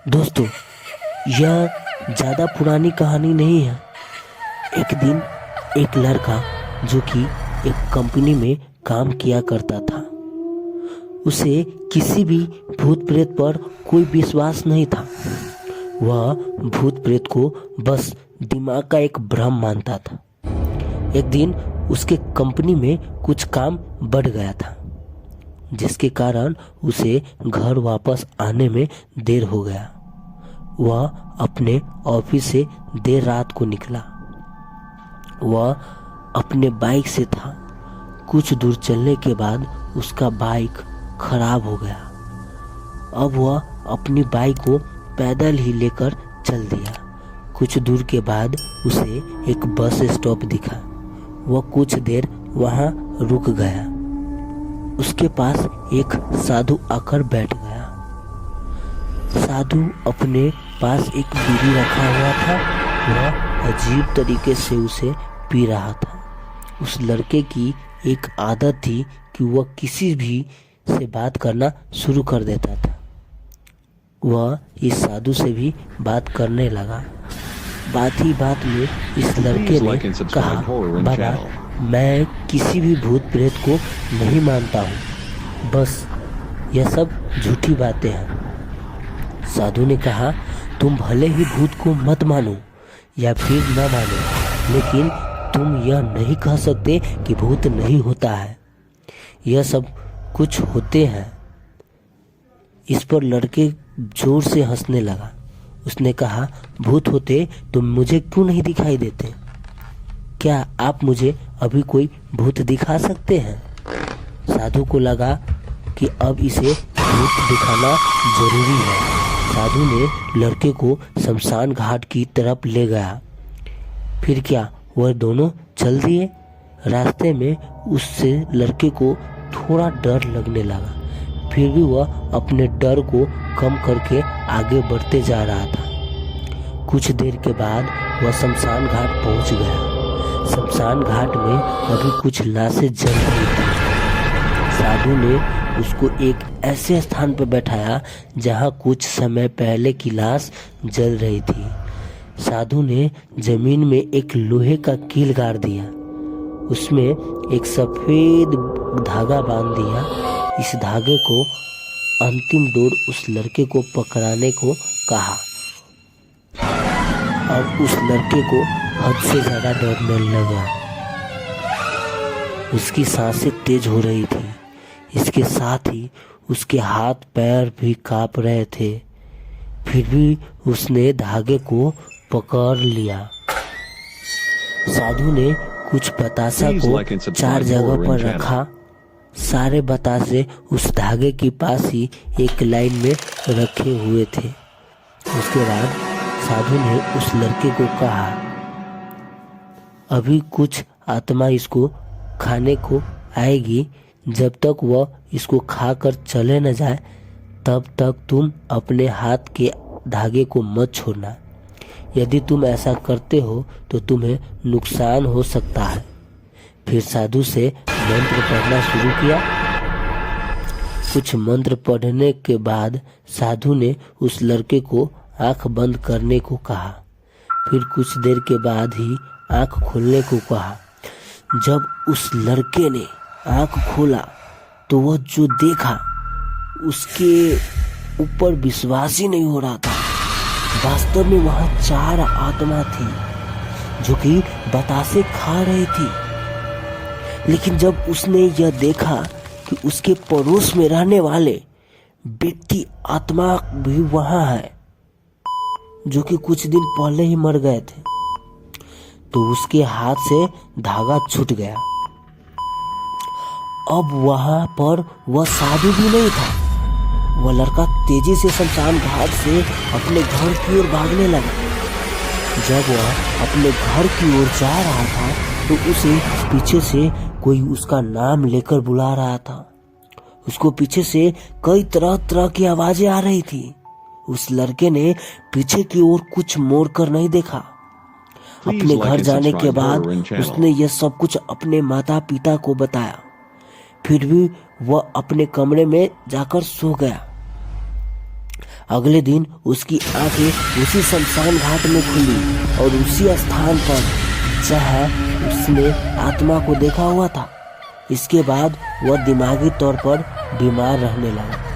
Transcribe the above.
दोस्तों, यह ज़्यादा पुरानी कहानी नहीं है। एक दिन एक लड़का जो कि एक कंपनी में काम किया करता था, उसे किसी भी भूत प्रेत पर कोई विश्वास नहीं था। वह भूत प्रेत को बस दिमाग का एक भ्रम मानता था। एक दिन उसके कंपनी में कुछ काम बढ़ गया था, जिसके कारण उसे घर वापस आने में देर हो गया। वह अपने ऑफिस से देर रात को निकला। वह अपने बाइक से था। कुछ दूर चलने के बाद उसका बाइक खराब हो गया। अब वह अपनी बाइक को पैदल ही लेकर चल दिया। कुछ दूर के बाद उसे एक बस स्टॉप दिखा। वह कुछ देर वहां रुक गया। उसके पास एक साधु आकर बैठ गया। साधु अपने पास एक बीड़ी रखा हुआ था। वह अजीब तरीके से उसे पी रहा था। उस लड़के की एक आदत थी कि वह किसी भी से बात करना शुरू कर देता था। वह इस साधु से भी बात करने लगा। बात ही बात में इस लड़के ने कहा, बाबा, मैं किसी भी भूत प्रेत को नहीं मानता हूँ, बस यह सब झूठी बातें हैं। साधु ने कहा, तुम भले ही भूत को मत मानो या फिर न मानो, लेकिन तुम यह नहीं कह सकते कि भूत नहीं होता है। यह सब कुछ होते हैं। इस पर लड़के जोर से हंसने लगा। उसने कहा, भूत होते तो मुझे क्यों नहीं दिखाई देते? क्या आप मुझे अभी कोई भूत दिखा सकते हैं? साधु को लगा कि अब इसे भूत दिखाना जरूरी है। साधु ने लड़के को शमशान घाट की तरफ ले गया। फिर क्या, वह दोनों चल दिए। रास्ते में उससे लड़के को थोड़ा डर लगने लगा। फिर भी वह अपने डर को कम करके आगे बढ़ते जा रहा था। कुछ देर के बाद वह शमशान घाट पहुंच गया। शमशान घाट में अभी कुछ लाशें जल रही थी। साधु ने उसको एक ऐसे स्थान पर बैठाया जहां कुछ समय पहले की लाश जल रही थी। साधु ने जमीन में एक लोहे का कील गाड़ दिया। उसमें एक सफेद धागा बांध दिया। इस धागे को अंतिम डोर उस लड़के को पकड़ाने को कहा। अब उस लड़के को हद से ज्यादा डरने लगा। उसकी सांसें तेज हो रही थी। इसके साथ ही उसके हाथ पैर भी कांप रहे थे। फिर भी उसने धागे को पकड़ लिया। साधु ने कुछ बतासा को 4 जगह पर रखा। सारे बतासे उस धागे के पास ही एक लाइन में रखे हुए थे। उसके बाद साधु ने उस लड़के को कहा, अभी कुछ आत्मा इसको खाने को आएगी। जब तक वह इसको खाकर चले न जाए, तब तक तुम अपने हाथ के धागे को मत छोड़ना। यदि तुम ऐसा करते हो तो तुम्हें नुकसान हो सकता है। फिर साधु से मंत्र पढ़ना शुरू किया। कुछ मंत्र पढ़ने के बाद साधु ने उस लड़के को आंख बंद करने को कहा। फिर कुछ देर के बाद ही आंख खोलने को कहा। जब उस लड़के ने आंख खोला तो वह जो देखा उसके ऊपर विश्वास ही नहीं हो रहा था। वास्तव में वहां 4 आत्मा थी जो कि बतासे खा रही थी। लेकिन जब उसने यह देखा कि उसके पड़ोस में रहने वाले व्यक्ति आत्मा भी वहां है, जो कि कुछ दिन पहले ही मर गए थे, तो उसके हाथ से धागा छूट गया। अब वहां पर वह साधु भी नहीं था। वह लड़का तेजी से शमशान घाट से अपने घर की ओर भागने लगा। जब वह अपने घर की ओर जा रहा था तो उसे पीछे से कोई उसका नाम लेकर बुला रहा था। उसको पीछे से कई तरह तरह की आवाजें आ रही थी। उस लड़के ने पीछे की ओर कुछ मोड़ कर नहीं देखा। अपने घर जाने के बाद उसने यह सब कुछ अपने माता पिता को बताया। फिर भी वह अपने कमरे में जाकर सो गया। अगले दिन उसकी आंखें उसी शमशान घाट में खुली और उसी स्थान पर जहाँ उसने आत्मा को देखा हुआ था। इसके बाद वह दिमागी तौर पर बीमार रहने लगा।